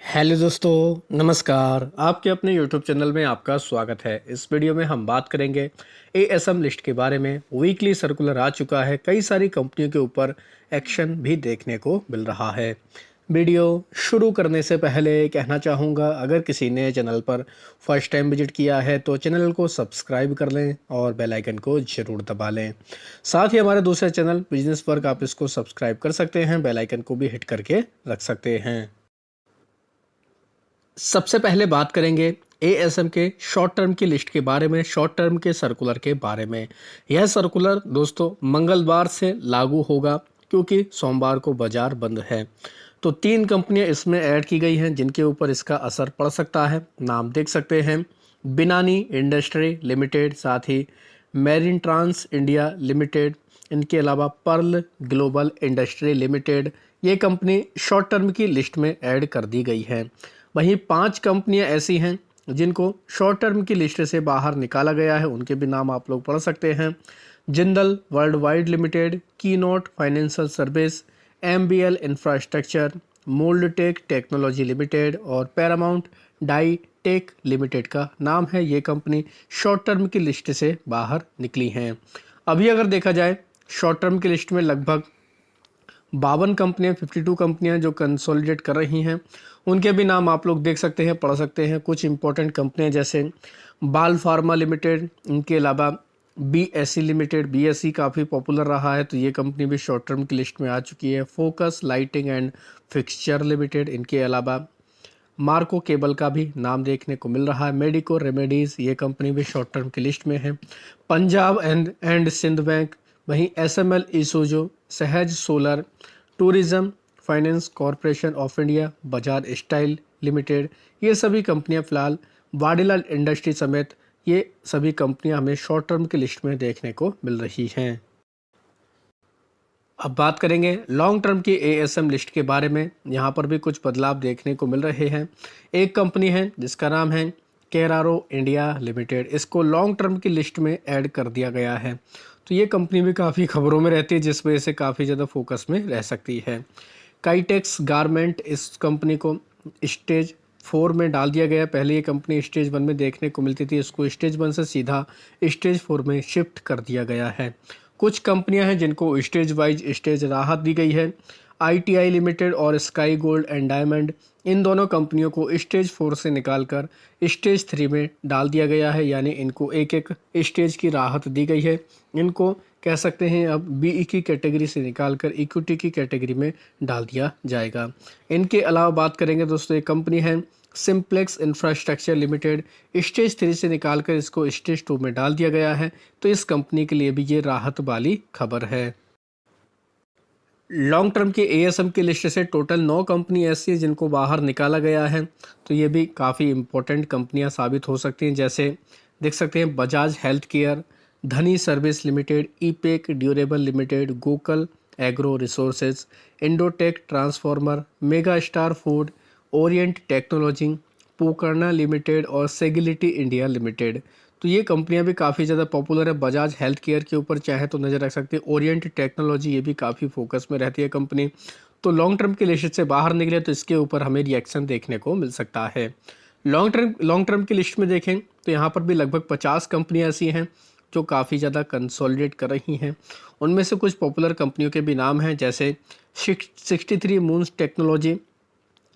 Hello दोस्तों, नमस्कार। आपके अपने यूट्यूब चैनल में आपका स्वागत है। इस वीडियो में हम बात करेंगे एएसएम लिस्ट के बारे में। वीकली सर्कुलर आ चुका है, कई सारी कंपनियों के ऊपर एक्शन भी देखने को मिल रहा है। वीडियो शुरू करने से पहले कहना चाहूँगा, अगर किसी ने चैनल पर फर्स्ट टाइम विजिट किया है तो चैनल को सब्सक्राइब कर लें और बेल आइकन को ज़रूर दबा लें। साथ ही हमारे दूसरे चैनल बिजनेस वर्क, आप इसको सब्सक्राइब कर सकते हैं, बेल आइकन को भी हिट करके रख सकते हैं। सबसे पहले बात करेंगे एएसएम के शॉर्ट टर्म की लिस्ट के बारे में, शॉर्ट टर्म के सर्कुलर के बारे में। यह सर्कुलर दोस्तों मंगलवार से लागू होगा, क्योंकि सोमवार को बाजार बंद है। तो 3 कंपनियां इसमें ऐड की गई हैं जिनके ऊपर इसका असर पड़ सकता है। नाम देख सकते हैं, बिनानी इंडस्ट्री लिमिटेड, साथ ही मेरिन ट्रांस इंडिया लिमिटेड, इनके अलावा पर्ल ग्लोबल इंडस्ट्री लिमिटेड। ये कंपनी शॉर्ट टर्म की लिस्ट में ऐड कर दी गई है। वहीं 5 कंपनियां ऐसी हैं जिनको शॉर्ट टर्म की लिस्ट से बाहर निकाला गया है, उनके भी नाम आप लोग पढ़ सकते हैं। Jindal world wide limited, keynote financial service, MBL infrastructure, moldtech technology limited और पैरामाउंट डाई टेक लिमिटेड का नाम है। ये कंपनी शॉर्ट टर्म की लिस्ट से बाहर निकली हैं। अभी अगर देखा जाए, शॉर्ट टर्म की लिस्ट में लगभग 52 कंपनियां, 52 कंपनियां जो कंसोलिडेट कर रही हैं, उनके भी नाम आप लोग देख सकते हैं, पढ़ सकते हैं। कुछ इंपॉर्टेंट कंपनियां जैसे बाल फार्मा लिमिटेड, इनके अलावा बीएससी लिमिटेड। बीएससी काफ़ी पॉपुलर रहा है, तो ये कंपनी भी शॉर्ट टर्म की लिस्ट में आ चुकी है। Focus lighting and fixture limited, इनके अलावा मार्को केबल का भी नाम देखने को मिल रहा है। मेडिको रेमेडीज़, ये कंपनी भी शॉर्ट टर्म की लिस्ट में है। पंजाब एंड सिंध बैंक, वहीं एसएमएल ईसोजो, सहज solar, tourism finance corporation of India, Bajaj style limited, ये सभी कंपनियां फिलहाल वाडीलाल इंडस्ट्री समेत ये सभी कंपनियां हमें शॉर्ट टर्म की लिस्ट में देखने को मिल रही हैं। अब बात करेंगे लॉन्ग टर्म की एएसएम लिस्ट के बारे में। यहाँ पर भी कुछ बदलाव देखने को मिल रहे हैं। एक कंपनी है जिसका नाम है केरारो इंडिया लिमिटेड, इसको लॉन्ग टर्म की लिस्ट में ऐड कर दिया गया है। तो ये कंपनी भी काफ़ी खबरों में रहती है, जिस वजह से काफ़ी ज़्यादा फोकस में रह सकती है। काइटेक्स गारमेंट, इस कंपनी को स्टेज 4 में डाल दिया गया। पहले ये कंपनी स्टेज 1 में देखने को मिलती थी, इसको स्टेज 1 से सीधा स्टेज 4 में शिफ्ट कर दिया गया है। कुछ कंपनियां हैं जिनको स्टेज वाइज स्टेज राहत दी गई है। आईटीआई लिमिटेड और स्काई गोल्ड एंड डायमंड, इन दोनों कंपनियों को स्टेज 4 से निकालकर स्टेज 3 में डाल दिया गया है, यानी इनको एक एक स्टेज की राहत दी गई है। इनको कह सकते हैं अब बीई की कैटेगरी से निकालकर इक्विटी की कैटेगरी में डाल दिया जाएगा। इनके अलावा बात करेंगे दोस्तों, एक कंपनी है सिंप्लेक्स इंफ्रास्ट्रक्चर लिमिटेड, स्टेज 3 से निकालकर इसको स्टेज 2 में डाल दिया गया है। तो इस कंपनी के लिए भी ये राहत वाली खबर है। लॉन्ग टर्म के एएसएम की लिस्ट से टोटल 9 कंपनी ऐसी है जिनको बाहर निकाला गया है। तो ये भी काफ़ी इंपॉर्टेंट कंपनियां साबित हो सकती हैं। जैसे देख सकते हैं, Bajaj health care, Dhani service limited, Epack durable limited, Gokul agro resources, Indotech transformer, mega star food, orient technology, Pokarna limited और सेगिलिटी इंडिया लिमिटेड। तो ये कंपनियां भी काफ़ी ज़्यादा पॉपुलर है। बजाज हेल्थ केयर के ऊपर चाहे तो नज़र रख सकते हैं। ओरिएंट टेक्नोलॉजी, ये भी काफ़ी फोकस में रहती है कंपनी। तो लॉन्ग टर्म की लिस्ट से बाहर निकले तो इसके ऊपर हमें रिएक्शन देखने को मिल सकता है। लॉन्ग टर्म की लिस्ट में देखें तो यहाँ पर भी लगभग 50 कंपनियाँ ऐसी हैं जो काफ़ी ज़्यादा कंसोलिडेट कर रही हैं। उनमें से कुछ पॉपुलर कंपनियों के भी नाम हैं, जैसे 63 मून्स टेक्नोलॉजी,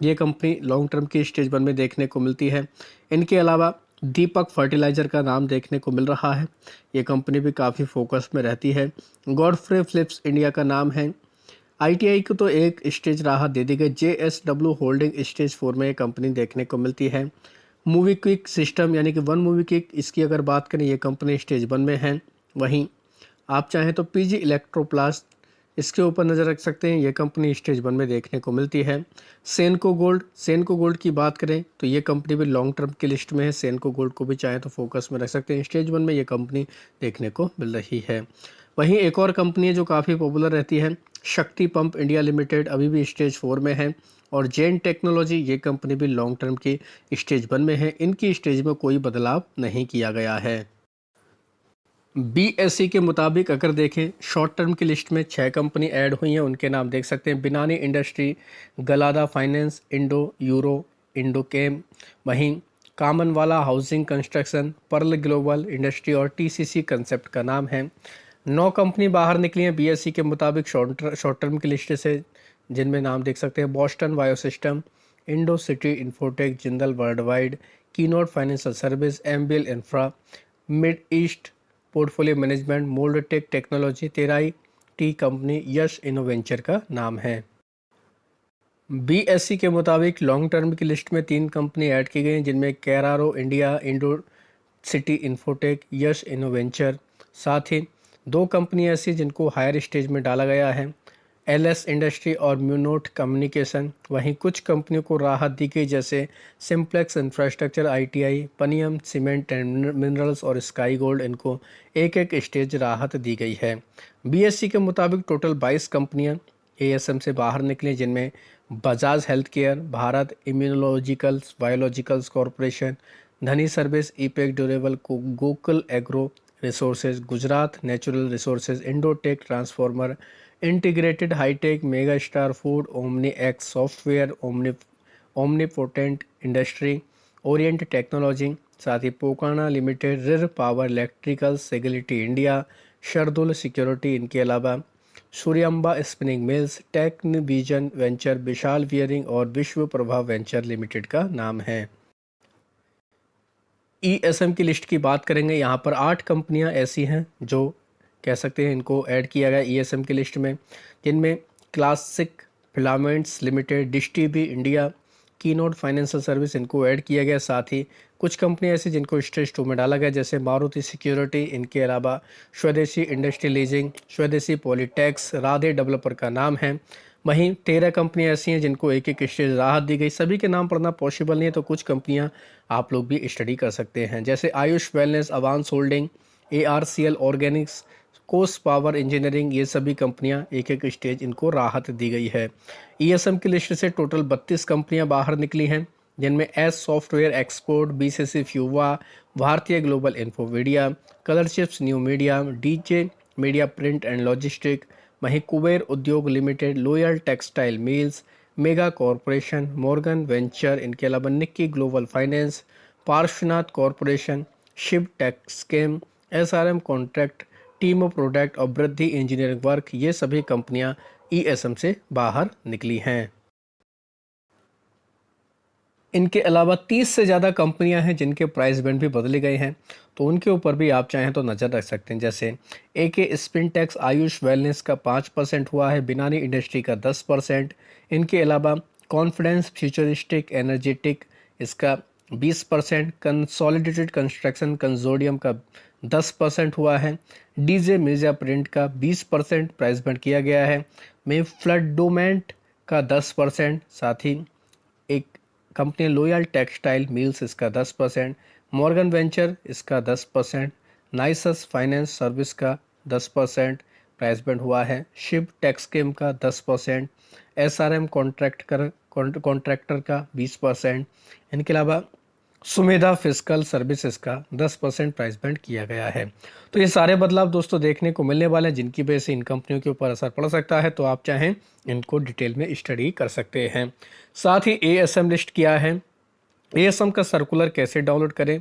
ये कंपनी लॉन्ग टर्म की स्टेज 1 में देखने को मिलती है। इनके अलावा दीपक फर्टिलाइज़र का नाम देखने को मिल रहा है, ये कंपनी भी काफ़ी फोकस में रहती है। गॉडफ्रे फिलिप्स इंडिया का नाम है। आईटीआई को तो एक स्टेज राहत दे दी गई। जेएसडब्ल्यू होल्डिंग स्टेज 4 में ये कंपनी देखने को मिलती है। मूवी क्विक सिस्टम यानी कि वन मूवी क्विक, इसकी अगर बात करें, ये कंपनी स्टेज 1 में है। वहीं आप चाहें तो पीजी इलेक्ट्रोप्लास्ट, इसके ऊपर नज़र रख सकते हैं, ये कंपनी स्टेज 1 में देखने को मिलती है। सेनको गोल्ड की बात करें तो ये कंपनी भी लॉन्ग टर्म की लिस्ट में है। सेनको गोल्ड को भी चाहे तो फोकस में रख सकते हैं, स्टेज 1 में ये कंपनी देखने को मिल रही है। वहीं एक और कंपनी है जो काफ़ी पॉपुलर रहती है, शक्ति पंप इंडिया लिमिटेड, अभी भी स्टेज 4 में है। और जेन टेक्नोलॉजी, ये कंपनी भी लॉन्ग टर्म की स्टेज 1 में है। इनकी स्टेज में कोई बदलाव नहीं किया गया है। बीएसई के मुताबिक अगर देखें, शॉर्ट टर्म की लिस्ट में 6 कंपनी ऐड हुई हैं। उनके नाम देख सकते हैं, Binani industry, Galada finance, Indo Euro Indochem, वहीं Kamanwala housing construction, pearl global industry और टीसीसी कंसेप्ट का नाम है। 9 कंपनी बाहर निकली हैं बीएसई के मुताबिक शॉर्ट टर्म की लिस्ट से, जिनमें नाम देख सकते हैं Boston biosystem, Indo city infotech, Jindal world wide, keynote financial service, MBL infra, mid east portfolio management, moldtech technology, Terai tea company, Yash innoventure का नाम है। बीएसई के मुताबिक लॉन्ग टर्म की लिस्ट में 3 कंपनी ऐड की गई हैं, जिनमें कैरारो इंडिया, इंडो सिटी इंफोटेक, यश इनोवेंचर। साथ ही 2 कंपनी ऐसी जिनको हायर स्टेज में डाला गया है, एलएस इंडस्ट्री और म्यूनोट कम्युनिकेशन। वहीं कुछ कंपनियों को राहत दी गई, जैसे simplex infrastructure, ITI, Panyam cement and minerals और स्काई गोल्ड। इनको एक एक स्टेज राहत दी गई है। बीएसई के मुताबिक टोटल 22 कंपनियां एएसएम से बाहर निकली, जिनमें Bajaj health care, Bharat immunologicals biologicals corporation, Dhani service, Epack durable, Gokul agro resources, Gujarat natural resources, Indotech transformer, integrated hitech, mega star food, Omni X software, Omnipotent industry, orient technology. साथ ही पोकाना लिमिटेड, रिर power electrical, Sagility India, Shardul security. इनके अलावा Suryamba spinning mills, Technvision venture, Vishal bearing और Vishwa Prabha venture limited का नाम है। ESM की लिस्ट की बात करेंगे, यहाँ पर 8 कंपनियाँ ऐसी हैं जो कह सकते हैं इनको ऐड किया गया ईएसएम की लिस्ट में, जिनमें classic filaments limited, dish TV India, keynote financial service, इनको ऐड किया गया। साथ ही कुछ कंपनी ऐसी जिनको स्टेज 2 में डाला गया, जैसे मारुति सिक्योरिटी, इनके अलावा स्वदेशी इंडस्ट्री लीजिंग, स्वदेशी पॉलीटेक्स, राधे डेवलपर का नाम है। वहीं 13 कंपनी ऐसी हैं जिनको एक एक स्टेज राहत दी गई। सभी के नाम पढ़ना पॉसिबल नहीं है, तो कुछ कंपनियां आप लोग भी स्टडी कर सकते हैं, जैसे आयुष वेलनेस, अवांस होल्डिंग, एआरसीएल ऑर्गेनिक्स, कोस पावर इंजीनियरिंग। ये सभी कंपनियां एक एक स्टेज इनको राहत दी गई है। ईएसएम की लिस्ट से टोटल 32 कंपनियां बाहर निकली हैं, जिनमें ace software export, BCC fuba, Bharatiya global infomedia, colour chips new media, DJ media print and logistic. वहीं Kuber Udyog limited, loyal textile mills, mega corporation, Morgan venture. इनके अलावा Nikki global finance, Parshwanath corporation, Shiv texchem, SRM contract, टीमो product और Vriddhi engineering work. ये सभी कंपनियां ESM से बाहर निकली हैं। इनके अलावा 30 से ज़्यादा कंपनियां हैं जिनके प्राइस बैंड भी बदले गए हैं, तो उनके ऊपर भी आप चाहें तो नज़र रख सकते हैं। जैसे एके स्पिनटेक्स आयुष वेलनेस का 5% हुआ है, बिनानी इंडस्ट्री का 10%। इनके अलावा कॉन्फिडेंस फ्यूचरिस्टिक एनर्जेटिक, इसका 20%। कंसोलिडेटेड कंस्ट्रक्शन कंजोडियम का 10% हुआ है। डीजे मिर्जा प्रिंट का 20% प्राइस बैंड किया गया है। में फ्लडोमेंट का 10%। साथ ही एक कंपनी लॉयल टेक्सटाइल मिल्स, इसका 10%। मॉर्गन वेंचर, इसका 10%। नाइसस फाइनेंस सर्विस का 10% प्राइस बैंड हुआ है। शिव टेक्सकेम का 10%। एसआरएम कॉन्ट्रैक्टर का 20%। इनके अलावा सुमेधा फिजिकल सर्विसेज का 10% प्राइस बैंड किया गया है। तो ये सारे बदलाव दोस्तों देखने को मिलने वाले हैं, जिनकी वजह से इन कंपनियों के ऊपर असर पड़ सकता है, तो आप चाहें इनको डिटेल में स्टडी कर सकते हैं। साथ ही एएसएम लिस्ट किया है, एएसएम का सर्कुलर कैसे डाउनलोड करें,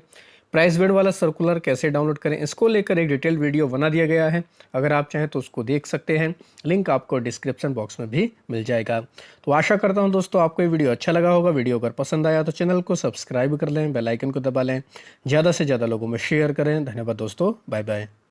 प्राइस बैंड वाला सर्कुलर कैसे डाउनलोड करें, इसको लेकर एक डिटेल वीडियो बना दिया गया है। अगर आप चाहें तो उसको देख सकते हैं, लिंक आपको डिस्क्रिप्शन बॉक्स में भी मिल जाएगा। तो आशा करता हूं दोस्तों आपको ये वीडियो अच्छा लगा होगा। वीडियो अगर पसंद आया तो चैनल को सब्सक्राइब कर लें, बेल आइकन को दबा लें, ज़्यादा से ज़्यादा लोगों में शेयर करें। धन्यवाद दोस्तों, बाय बाय।